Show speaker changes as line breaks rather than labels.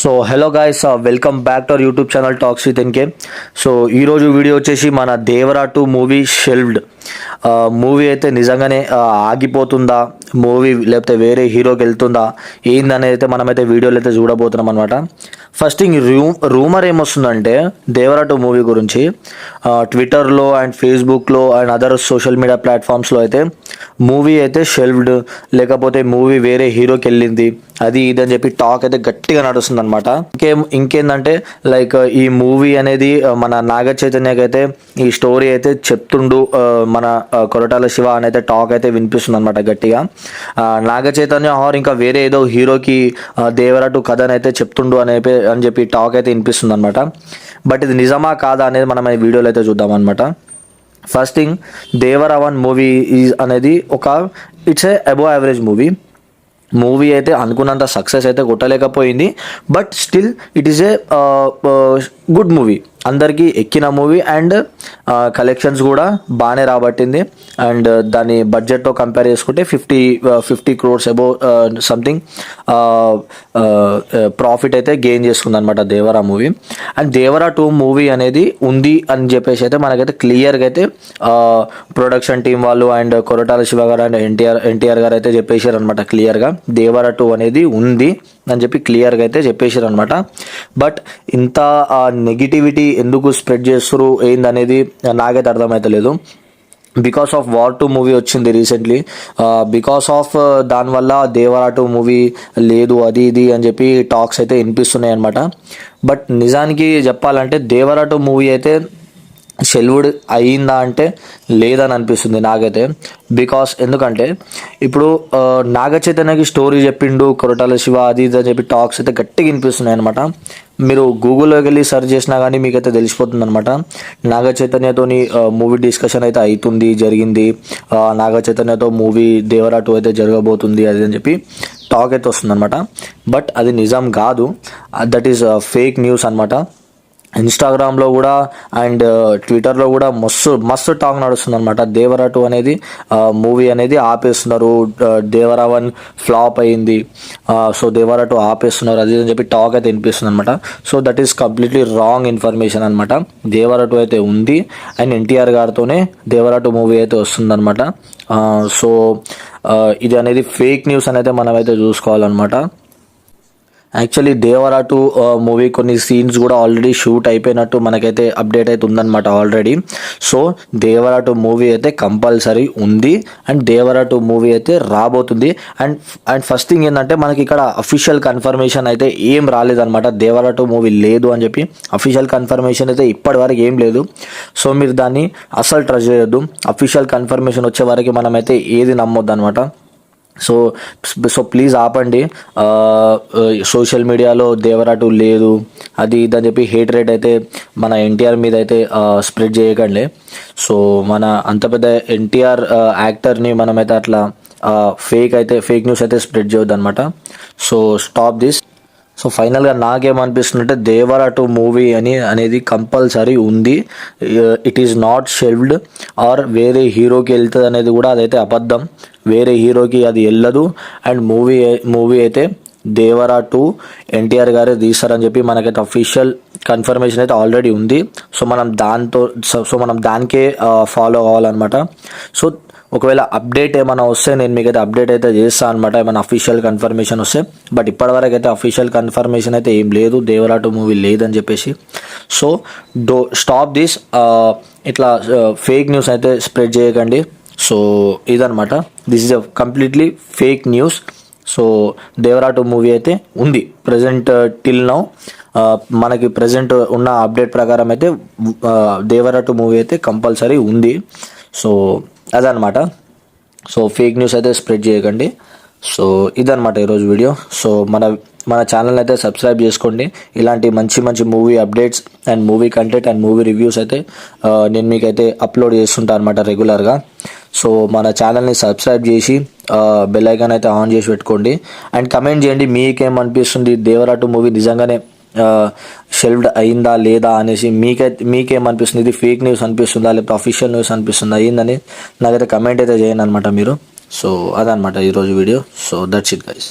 So hello guys, welcome back to our YouTube channel talks with NK. So ఈరోజు video వచ్చేసి మన Devara 2 movie షెల్వ్డ్. Movie అయితే నిజంగానే ఆగిపోతుందా movie, లేకపోతే వేరే హీరోకి వెళ్తుందా ఏందనేది అయితే మనమైతే వీడియోలో అయితే చూడబోతున్నాం అనమాట. ఫస్ట్ థింగ్, రూమర్ ఏమొస్తుందంటే దేవరా 2 మూవీ గురించి ట్విట్టర్లో అండ్ ఫేస్బుక్లో అండ్ అదర్ సోషల్ మీడియా ప్లాట్ఫామ్స్లో అయితే మూవీ అయితే షెల్వ్డ్, లేకపోతే మూవీ వేరే హీరోకి వెళ్ళింది, అది ఇది అని చెప్పి టాక్ అయితే గట్టిగా నడుస్తుంది అనమాట. ఇంకేందంటే లైక్ ఈ మూవీ అనేది మన నాగ చైతన్యకి అయితే ఈ స్టోరీ అయితే చెప్తుండు, మన కొరటాల శివ అనేది టాక్ అయితే వినిపిస్తుంది అనమాట గట్టిగా. నాగ చైతన్య ఆర్ ఇంకా వేరే ఏదో హీరోకి దేవరా 2 కథని అయితే చెప్తుండు అని చెప్పి టాక్ అయితే వినిపిస్తుంది అనమాట. బట్ ఇది నిజమా కాదా అనేది మనం ఈ వీడియోలో అయితే చూద్దాం అనమాట. ఫస్ట్ థింగ్, దేవరా 1 మూవీ అనేది it's a above average movie అయితే అనుకున్నంత సక్సెస్ అయితే కొట్టలేకపోయింది. But still it is a good movie, అందరికీ ఎక్కిన మూవీ అండ్ కలెక్షన్స్ కూడా బాగానే రాబట్టింది. అండ్ దాని బడ్జెట్తో కంపేర్ చేసుకుంటే 50 crores అబోవ్ సంథింగ్ ప్రాఫిట్ అయితే గెయిన్ చేసుకుంది అనమాట Devara movie. And Devara 2 movie అనేది ఉంది అని చెప్పేసి అయితే మనకైతే క్లియర్గా అయితే ప్రొడక్షన్ టీం వాళ్ళు అండ్ కొరటాల శివ గారు అండ్ ఎన్టీఆర్ గారు అయితే చెప్పేశారు అనమాట క్లియర్గా దేవరా 2 అనేది ఉంది అని చెప్పి క్లియర్గా అయితే చెప్పేశారు అనమాట. బట్ ఇంత నెగిటివిటీ ఎందుకు స్ప్రెడ్ చేస్తారు ఏందనేది నాకైతే అర్థమవుతలేదు. బికాస్ ఆఫ్ వార్ 2 మూవీ వచ్చింది రీసెంట్లీ, బికాస్ ఆఫ్ దానివల్ల దేవరా 2 మూవీ లేదు అది ఇది అని చెప్పి టాక్స్ అయితే వినిపిస్తున్నాయి అనమాట. బట్ నిజానికి చెప్పాలంటే దేవరా 2 మూవీ అయితే షెల్వ్డ్ అయ్యిందా అంటే లేదని అనిపిస్తుంది నాకైతే. బికాస్ ఎందుకంటే ఇప్పుడు నాగ చైతన్యకి స్టోరీ చెప్పిండు కొరటాల శివ అది ఇది అని చెప్పి టాక్స్ అయితే గట్టిగా వినిపిస్తున్నాయి అనమాట. మీరు గూగుల్లోకి వెళ్ళి సెర్చ్ చేసినా కానీ మీకైతే తెలిసిపోతుంది అనమాట. నాగ చైతన్యతోని మూవీ డిస్కషన్ అయితే అవుతుంది, జరిగింది. నాగ చైతన్యతో మూవీ దేవరా 2 అయితే జరగబోతుంది అది అని చెప్పి టాక్ అయితే వస్తుంది అనమాట. బట్ అది నిజం కాదు, దట్ ఈస్ ఫేక్ న్యూస్ అనమాట. ఇన్స్టాగ్రామ్లో కూడా అండ్ ట్విట్టర్లో కూడా మస్తు టాక్ నడుస్తుంది అనమాట. దేవరా 2 అనేది మూవీ అనేది ఆపేస్తున్నారు, దేవరా 1 ఫ్లాప్ అయింది, సో దేవరా 2 ఆపేస్తున్నారు అది అని చెప్పి టాక్ అయితే వినిపిస్తుంది అనమాట. So that is completely wrong information అనమాట. దేవరా 2 అయితే ఉంది అండ్ ఎన్టీఆర్ గారితోనే దేవరా 2 మూవీ అయితే వస్తుంది అనమాట. సో ఇది అనేది ఫేక్ న్యూస్ అనేది మనమైతే చూసుకోవాలన్నమాట. యాక్చువల్లీ దేవరా 2 మూవీ కొన్ని సీన్స్ కూడా ఆల్రెడీ షూట్ అయిపోయినట్టు మనకైతే అప్డేట్ అయితే ఉందన్నమాట ఆల్రెడీ. సో దేవరా 2 మూవీ అయితే కంపల్సరీ ఉంది అండ్ దేవరా 2 మూవీ అయితే రాబోతుంది. అండ్ ఫస్ట్ థింగ్ ఏంటంటే మనకి ఇక్కడ అఫీషియల్ కన్ఫర్మేషన్ అయితే ఏం రాలేదన్నమాట. దేవరా 2 మూవీ లేదు అని చెప్పి అఫీషియల్ కన్ఫర్మేషన్ అయితే ఇప్పటి వరకు ఏం లేదు. సో మీరు దాన్ని అస్సలు ట్రస్ట్ చేయొద్దు. అఫీషియల్ కన్ఫర్మేషన్ వచ్చే వరకు మనమైతే ఏది నమ్మొద్దు అనమాట. సో ప్లీజ్ ఆపండి. సోషల్ మీడియాలో దేవరా 2 లేదు అది ఇదని చెప్పి హేట్ రేట్ అయితే మన ఎన్టీఆర్ మీద అయితే స్ప్రెడ్ చేయకండి. సో మన అంత పెద్ద ఎన్టీఆర్ యాక్టర్ని మనమైతే అట్లా ఫేక్ న్యూస్ అయితే స్ప్రెడ్ చేయొద్దు అనమాట. So stop this. సో ఫైనల్గా నాకేమనిపిస్తుందంటే దేవరా 2 మూవీ అనేది కంపల్సరీ ఉంది. ఇట్ ఈస్ నాట్ షెల్వ్డ్ ఆర్ వేరే హీరోకి వెళ్తుంది అనేది కూడా అదైతే అబద్ధం. వేరే హీరోకి అది వెళ్ళదు. అండ్ మూవీ అయితే దేవరా 2 ఎన్టీఆర్ గారే తీస్తారని చెప్పి మనకైతే అఫీషియల్ కన్ఫర్మేషన్ అయితే ఆల్రెడీ ఉంది. సో మనం దానికే ఫాలో అవ్వాలన్నమాట. సో ఒకవేళ అప్డేట్ ఏమైనా వస్తే నేను మీకైతే అప్డేట్ అయితే చేస్తాను అనమాట, ఏమైనా అఫీషియల్ కన్ఫర్మేషన్ వస్తే. బట్ ఇప్పటివరకు అయితే అఫీషియల్ కన్ఫర్మేషన్ అయితే ఏం లేదు, దేవరా 2 మూవీ లేదని చెప్పేసి. So stop this. ఇట్లా ఫేక్ న్యూస్ అయితే స్ప్రెడ్ చేయకండి. సో ఇదనమాట, this is a completely fake news. So Devara 2 movie అయితే ఉంది ప్రజెంట్ టిల్ నౌ. మనకి ప్రజెంట్ ఉన్న అప్డేట్ ప్రకారం అయితే దేవరా 2 మూవీ అయితే కంపల్సరీ ఉంది. సో అదనమాట. సో ఫేక్ న్యూస్ అయితే స్ప్రెడ్ చేయకండి. సో ఇదనమాట ఈరోజు వీడియో. సో మన ఛానల్ అయితే సబ్స్క్రైబ్ చేసుకోండి. ఇలాంటి మంచి movie updates and movie content and movie reviews అయితే నేను మీకైతే అప్లోడ్ చేస్తుంటాను అనమాట రెగ్యులర్గా. సో మన ఛానల్ని సబ్స్క్రైబ్ చేసి బెల్ ఐకాన్ అయితే ఆన్ చేసి పెట్టుకోండి. అండ్ కమెంట్ చేయండి మీకేమనిపిస్తుంది, దేవరా 2 మూవీ నిజంగానే షెల్వ్డ్ అయిందా లేదా అనేసి మీకేమనిపిస్తుంది, ఇది ఫేక్ న్యూస్ అనిపిస్తుందా లేకపోతే అఫీషియల్ న్యూస్ అనిపిస్తుందా అయిందని నాకైతే కమెంట్ అయితే చేయండి అనమాట మీరు. సో అదనమాట ఈరోజు video. So that's it guys.